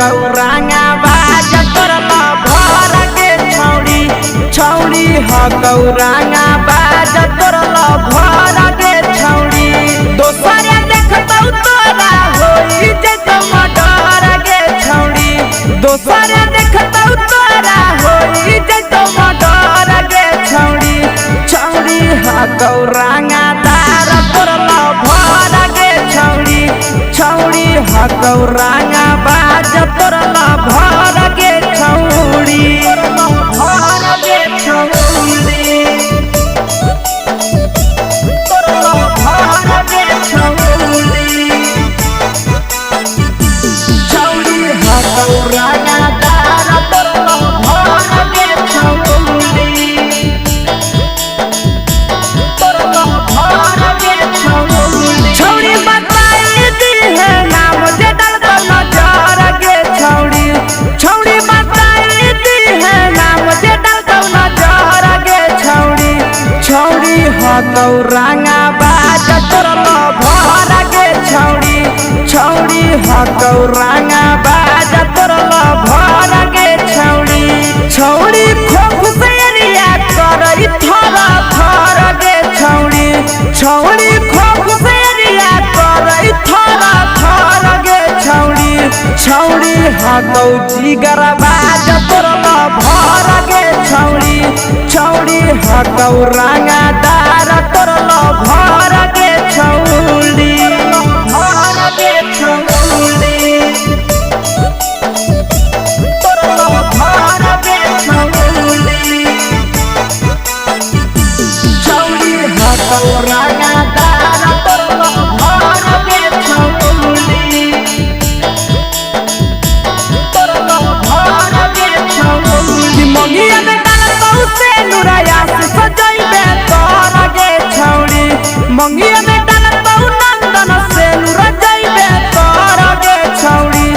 हकौरांगा बाज तोरला भर के छौड़ी छौड़ी हकौरांगा बाज तोरला भर के छौड़ी दोसर देखतौ तोरा होई जत मडर के छौड़ी दोसर देखतौ तोरा होई जत मडर के छौड़ी छौड़ी हकौरांगा तार तोरला भर के छौड़ी छौड़ी हकौरांगा बाज तोरला भर के छौड़ी भर के छौड़ी तोरला भर के छौड़ी छौड़ी हकौरांगा तार तोरला भर के छौड़ी तोरला भर के छौड़ी छौड़ी बताई दी है नाम जे डालतो नजर के छौड़ी छौड़ी बताई दी है नाम जे डालतो नजर के छौड़ी छौड़ी हकौरांगा बाज तोरला भर के छौड़ी छौड़ी हकौरांगा बाज तोरला भर के छौड़ी छौड़ी खोख से रिया करई थरा थर के छौड़ी छौड़ी खोख से रिया करई थरा थर के छौड़ी छौड़ी हकौ जिगर बाज तोरला भर के छौड़ी छौड़ी हकौरांगा दार तोरला भर के छौड़ी भर के छौड़ी तोरला भर के छौड़ी छौड़ी हकौरांगा दार तोरला भर के छौड़ी तोरला भर के छौड़ी मंगिया में डालतौ से नुरया से सजैबे तोर के छौड़ी मंगिया में डालतौ नंदन से नुर जैबे तोर के छौड़ी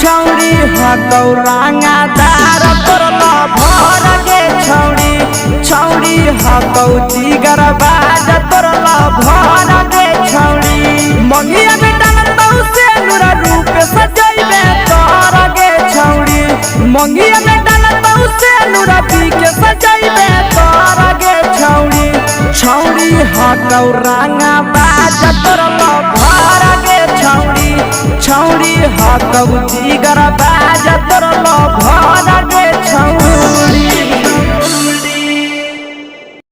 छौड़ी हकौरांगा दार तोरला भर के छौड़ी छौड़ी हकौ जिगर बाज तोरला भर के छौड़ी मंगिया में डालतौ से नुर रूप सजैबे तोर के छौड़ी मंगिया में डालतौ से नुर पी के सजैबे तोर के छौड़ी छौड़ी हकौरांगा बाज तोरला भर के छौड़ी छौड़ी हकौ जिगर बाज